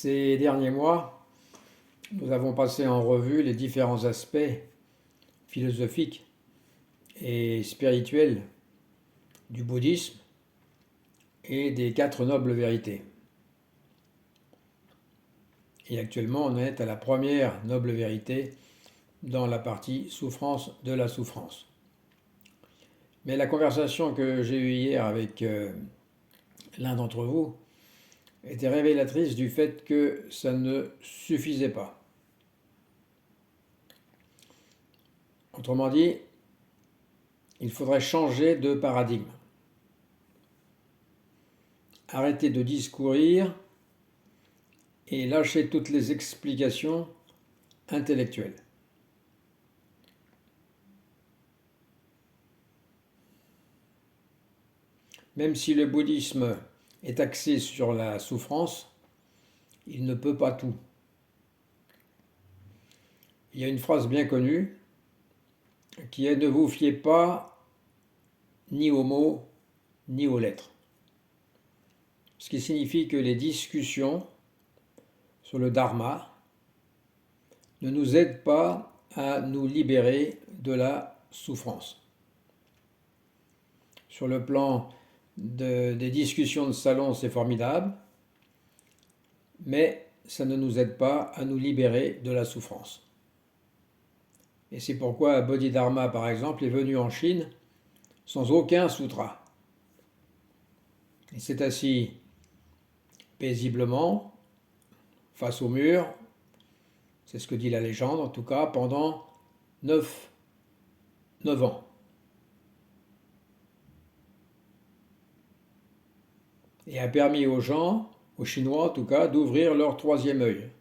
Ces derniers mois, nous avons passé en revue les différents aspects philosophiques et spirituels du bouddhisme et des quatre nobles vérités. Et actuellement, on est à la première noble vérité dans la partie souffrance de la souffrance. Mais la conversation que j'ai eue hier avec l'un d'entre vous était révélatrice du fait que ça ne suffisait pas. Autrement dit, il faudrait changer de paradigme. Arrêter de discourir et lâcher toutes les explications intellectuelles. Même si le bouddhisme est axé sur la souffrance, il ne peut pas tout. Il y a une phrase bien connue qui est « Ne vous fiez pas ni aux mots ni aux lettres ». Ce qui signifie que les discussions sur le dharma ne nous aident pas à nous libérer de la souffrance. Sur le plan des discussions de salon, c'est formidable, mais ça ne nous aide pas à nous libérer de la souffrance. Et c'est pourquoi Bodhidharma, par exemple, est venu en Chine sans aucun sutra. Il s'est assis paisiblement face au mur, c'est ce que dit la légende en tout cas, pendant 9 ans. Et a permis aux gens, aux Chinois en tout cas, d'ouvrir leur troisième œil,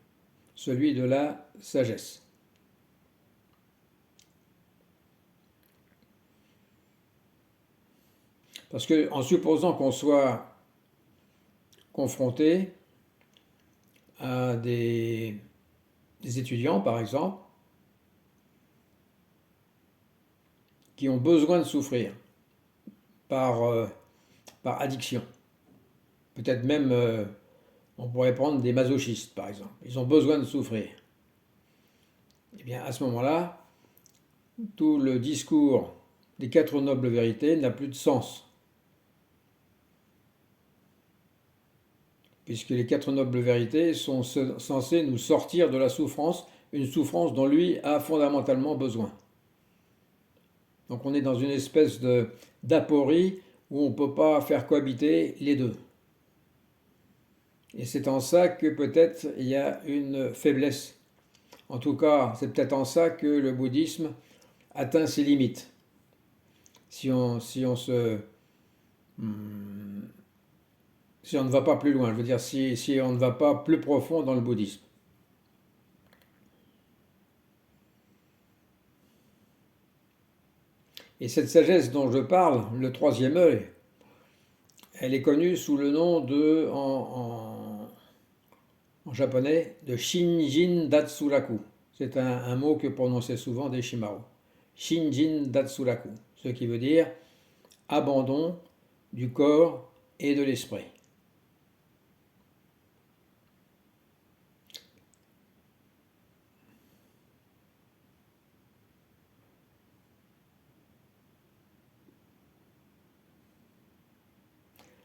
celui de la sagesse. Parce que, en supposant qu'on soit confronté à des étudiants, par exemple, qui ont besoin de souffrir par addiction, peut-être même, on pourrait prendre des masochistes, par exemple, ils ont besoin de souffrir. Eh bien, à ce moment-là, tout le discours des quatre nobles vérités n'a plus de sens. Puisque les quatre nobles vérités sont censées nous sortir de la souffrance, une souffrance dont lui a fondamentalement besoin. Donc on est dans une espèce d'aporie où on ne peut pas faire cohabiter les deux. Et c'est en ça que peut-être il y a une faiblesse. En tout cas, c'est peut-être en ça que le bouddhisme atteint ses limites. Si on ne va pas plus loin, je veux dire, si on ne va pas plus profond dans le bouddhisme. Et cette sagesse dont je parle, le troisième œil, elle est connue sous le nom de, en japonais, de Shinjin Datsuraku. C'est un mot que prononçaient souvent des Shimaru. Shinjin Datsuraku, ce qui veut dire abandon du corps et de l'esprit.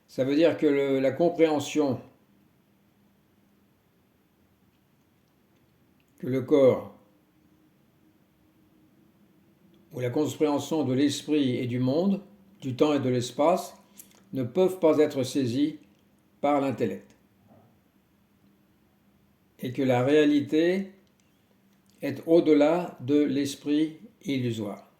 Ça veut dire que la compréhension que le corps, ou la compréhension de l'esprit et du monde, du temps et de l'espace, ne peuvent pas être saisies par l'intellect. Et que la réalité est au-delà de l'esprit illusoire.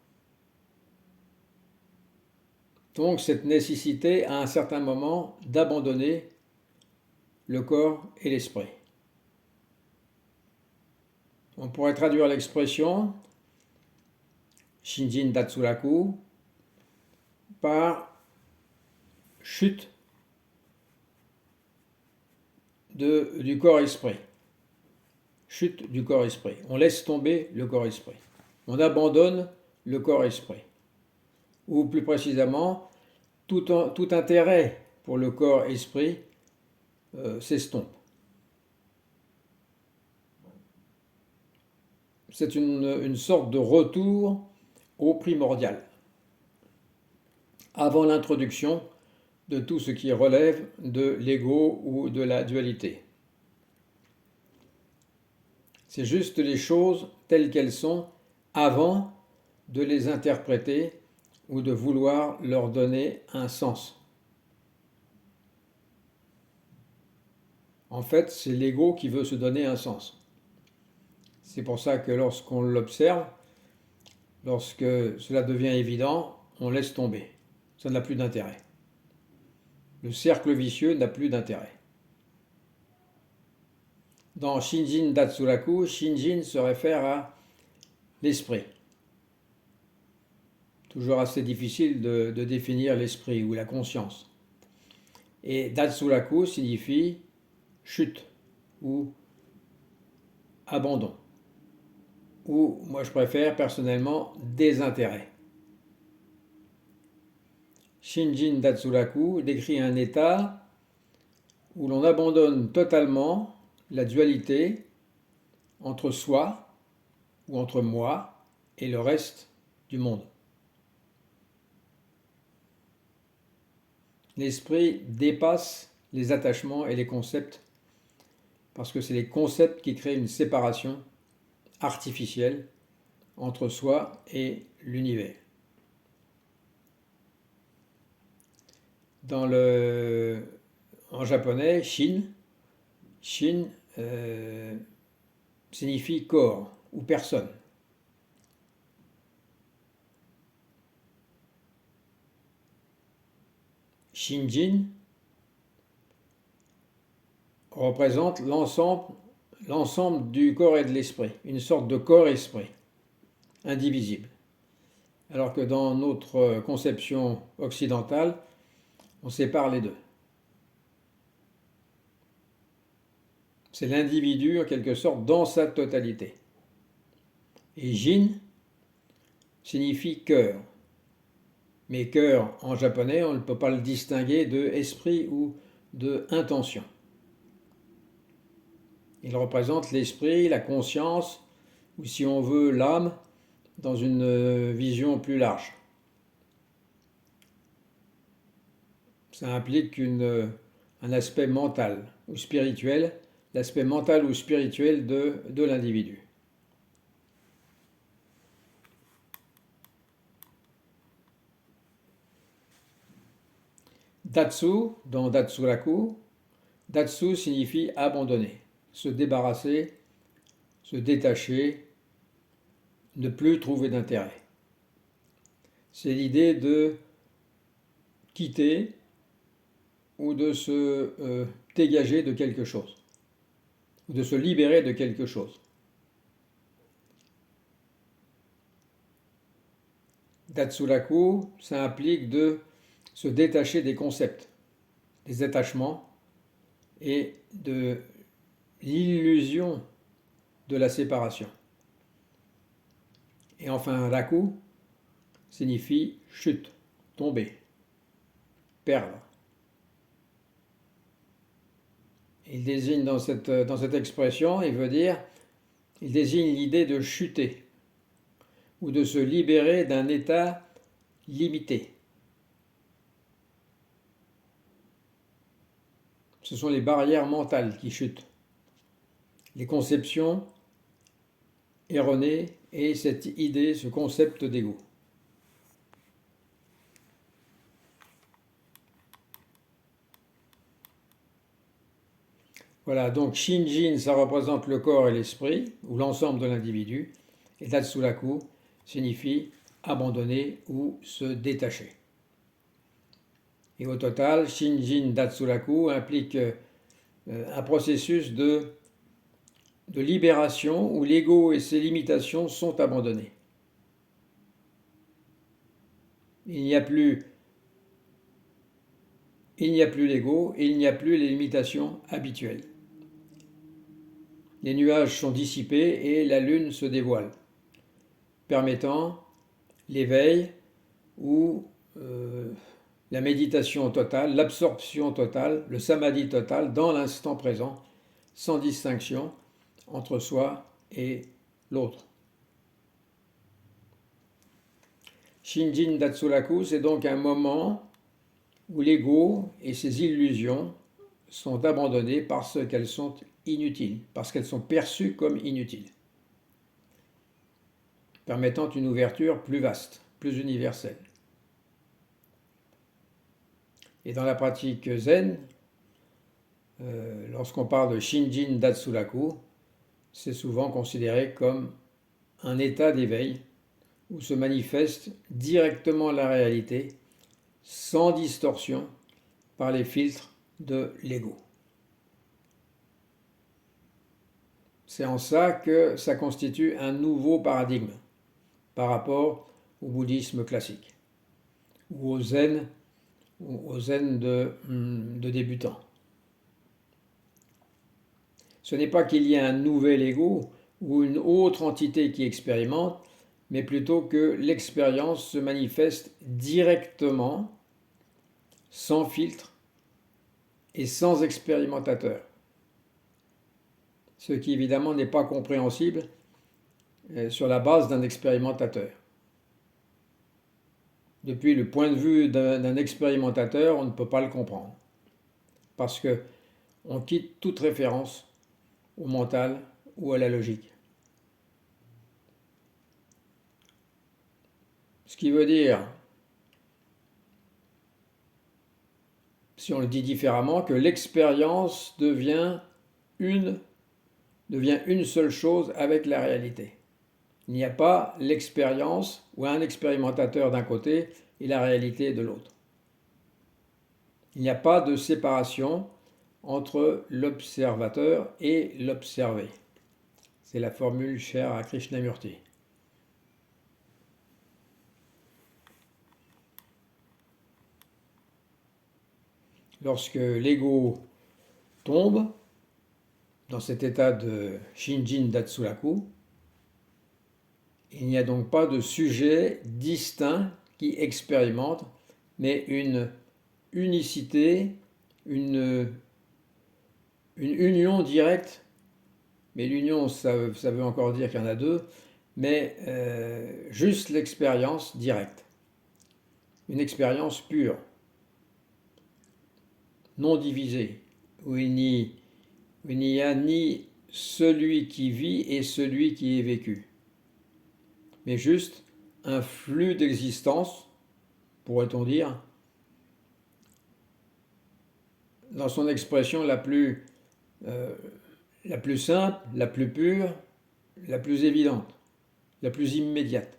Donc cette nécessité à un certain moment d'abandonner le corps et l'esprit. On pourrait traduire l'expression Shinjin Datsuraku par chute du corps-esprit. Chute du corps-esprit. On laisse tomber le corps-esprit. On abandonne le corps-esprit. Ou plus précisément, tout intérêt pour le corps-esprit s'estompe. c'est une sorte de retour au primordial, avant l'introduction de tout ce qui relève de l'ego ou de la dualité. C'est juste les choses telles qu'elles sont avant de les interpréter ou de vouloir leur donner un sens. En fait, c'est l'ego qui veut se donner un sens. C'est pour ça que lorsqu'on l'observe, lorsque cela devient évident, on laisse tomber. Ça n'a plus d'intérêt. Le cercle vicieux n'a plus d'intérêt. Dans Shinjin Datsuraku, Shinjin se réfère à l'esprit. Toujours assez difficile de définir l'esprit ou la conscience. Et Datsuraku signifie chute ou abandon. Ou, moi je préfère personnellement, désintérêt. Shinjin Datsuraku décrit un état où l'on abandonne totalement la dualité entre soi ou entre moi et le reste du monde. L'esprit dépasse les attachements et les concepts parce que c'est les concepts qui créent une séparation artificielle entre soi et l'univers. En japonais, shin signifie corps ou personne. Shinjin représente l'ensemble du corps et de l'esprit, une sorte de corps-esprit, indivisible. Alors que dans notre conception occidentale, on sépare les deux. C'est l'individu en quelque sorte dans sa totalité. Et Jin signifie cœur. Mais cœur en japonais, on ne peut pas le distinguer de esprit ou de intention. Il représente l'esprit, la conscience, ou si on veut l'âme, dans une vision plus large. Ça implique un aspect mental ou spirituel, l'aspect mental ou spirituel de l'individu. Datsu, dans Datsuraku, Datsu signifie abandonner, se débarrasser, se détacher, ne plus trouver d'intérêt. C'est l'idée de quitter ou de se dégager de quelque chose, ou de se libérer de quelque chose. Datsuraku, ça implique de se détacher des concepts, des attachements et de l'illusion de la séparation. Et enfin, raku signifie chute, tomber, perdre. Il désigne dans cette expression, il désigne l'idée de chuter ou de se libérer d'un état limité. Ce sont les barrières mentales qui chutent, les conceptions erronées et cette idée, ce concept d'ego. Voilà, donc Shinjin, ça représente le corps et l'esprit, ou l'ensemble de l'individu, et Datsuraku signifie abandonner ou se détacher. Et au total, Shinjin Datsuraku implique un processus de libération où l'ego et ses limitations sont abandonnés. Il n'y a plus l'ego et il n'y a plus les limitations habituelles. Les nuages sont dissipés et la lune se dévoile, permettant l'éveil ou la méditation totale, l'absorption totale, le samadhi total dans l'instant présent, sans distinction entre soi et l'autre. Shinjin Datsuraku, c'est donc un moment où l'ego et ses illusions sont abandonnées parce qu'elles sont inutiles, parce qu'elles sont perçues comme inutiles, permettant une ouverture plus vaste, plus universelle. Et dans la pratique zen, lorsqu'on parle de Shinjin Datsuraku, c'est souvent considéré comme un état d'éveil où se manifeste directement la réalité, sans distorsion, par les filtres de l'ego. C'est en ça que ça constitue un nouveau paradigme par rapport au bouddhisme classique ou au zen de débutants. Ce n'est pas qu'il y ait un nouvel ego ou une autre entité qui expérimente, mais plutôt que l'expérience se manifeste directement, sans filtre et sans expérimentateur. Ce qui évidemment n'est pas compréhensible sur la base d'un expérimentateur. Depuis le point de vue d'un expérimentateur, on ne peut pas le comprendre. Parce qu'on quitte toute référence au mental ou à la logique. Ce qui veut dire, si on le dit différemment, que l'expérience devient une seule chose avec la réalité. Il n'y a pas l'expérience ou un expérimentateur d'un côté et la réalité de l'autre. Il n'y a pas de séparation entre l'observateur et l'observé. C'est la formule chère à Krishnamurti. Lorsque l'ego tombe dans cet état de Shinjin Datsuraku, il n'y a donc pas de sujet distinct qui expérimente, mais une unicité, une union directe. Mais l'union, ça veut encore dire qu'il y en a deux, mais juste l'expérience directe. Une expérience pure, non divisée, où il n'y a ni celui qui vit et celui qui est vécu, mais juste un flux d'existence, pourrait-on dire, dans son expression la plus simple, la plus pure, la plus évidente, la plus immédiate.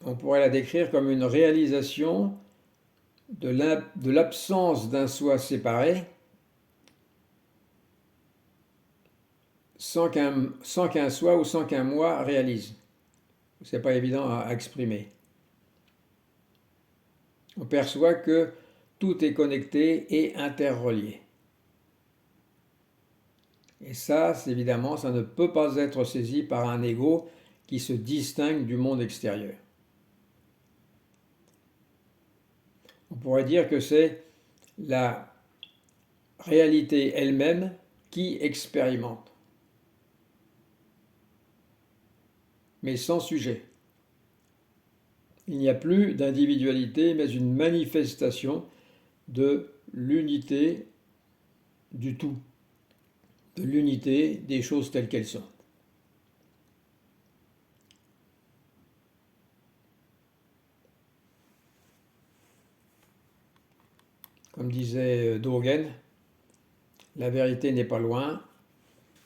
On pourrait la décrire comme une réalisation de l'absence d'un soi séparé sans qu'un soi ou sans qu'un moi réalise. Ce n'est pas évident à exprimer. On perçoit que tout est connecté et interrelié. Et ça, évidemment, ça ne peut pas être saisi par un ego qui se distingue du monde extérieur. On pourrait dire que c'est la réalité elle-même qui expérimente, mais sans sujet. Il n'y a plus d'individualité, mais une manifestation de l'unité du tout, de l'unité des choses telles qu'elles sont. Comme disait Dogen, la vérité n'est pas loin,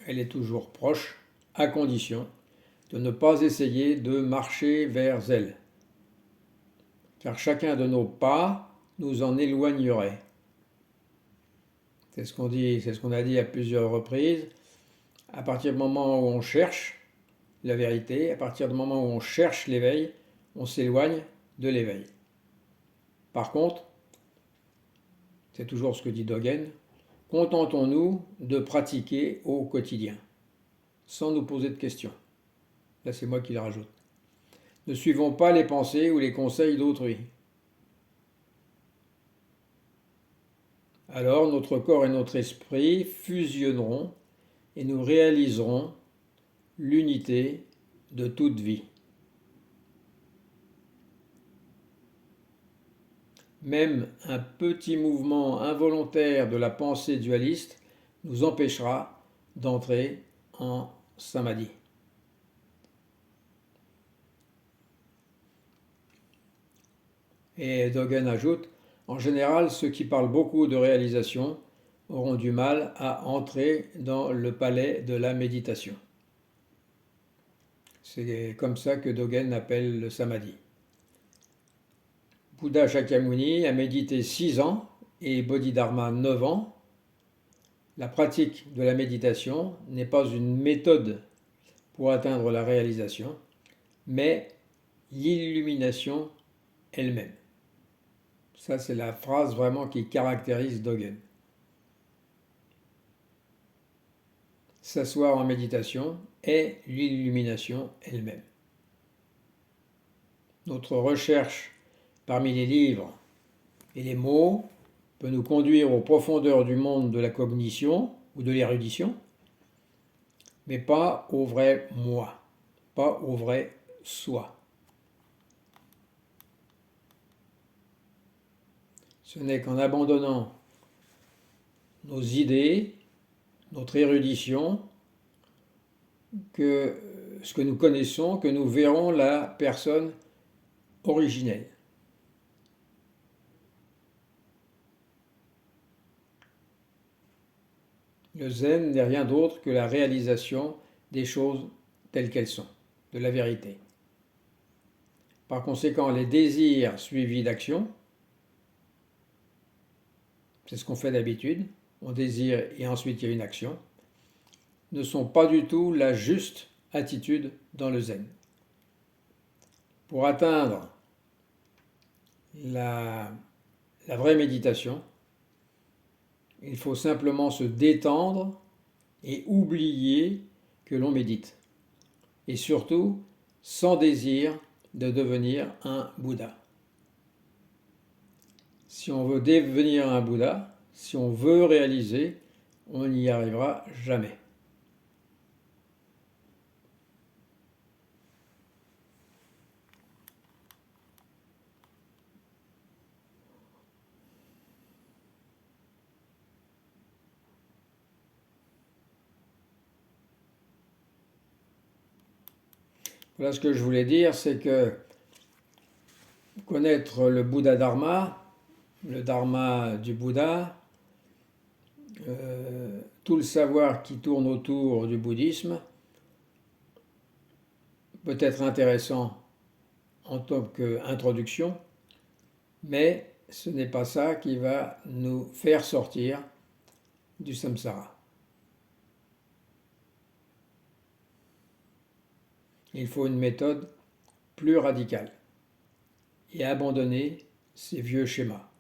elle est toujours proche, à condition de ne pas essayer de marcher vers elle. Car chacun de nos pas nous en éloignerait. C'est ce qu'on a dit à plusieurs reprises. À partir du moment où on cherche la vérité, à partir du moment où on cherche l'éveil, on s'éloigne de l'éveil. Par contre, c'est toujours ce que dit Dogen, contentons-nous de pratiquer au quotidien, sans nous poser de questions. Là, c'est moi qui le rajoute. Ne suivons pas les pensées ou les conseils d'autrui. Alors notre corps et notre esprit fusionneront et nous réaliserons l'unité de toute vie. même un petit mouvement involontaire de la pensée dualiste nous empêchera d'entrer en samadhi. Et Dogen ajoute, en général, ceux qui parlent beaucoup de réalisation auront du mal à entrer dans le palais de la méditation. C'est comme ça que Dogen appelle le samadhi. Bouddha Shakyamuni a médité 6 ans et Bodhidharma 9 ans. La pratique de la méditation n'est pas une méthode pour atteindre la réalisation, mais l'illumination elle-même. Ça, c'est la phrase vraiment qui caractérise Dogen. S'asseoir en méditation est l'illumination elle-même. Notre recherche parmi les livres et les mots peut nous conduire aux profondeurs du monde de la cognition ou de l'érudition, mais pas au vrai moi, pas au vrai soi. Ce n'est qu'en abandonnant nos idées, notre érudition, que ce que nous connaissons, que nous verrons la personne originelle. Le zen n'est rien d'autre que la réalisation des choses telles qu'elles sont, de la vérité. Par conséquent, les désirs suivis d'action, c'est ce qu'on fait d'habitude, on désire et ensuite il y a une action, ne sont pas du tout la juste attitude dans le zen. Pour atteindre la vraie méditation, il faut simplement se détendre et oublier que l'on médite. Et surtout, sans désir de devenir un Bouddha. Si on veut devenir un Bouddha, si on veut réaliser, on n'y arrivera jamais. Voilà ce que je voulais dire, c'est que connaître le Bouddha Dharma, le Dharma du Bouddha, tout le savoir qui tourne autour du bouddhisme peut être intéressant en tant qu'introduction, mais ce n'est pas ça qui va nous faire sortir du samsara. Il faut une méthode plus radicale et abandonner ces vieux schémas.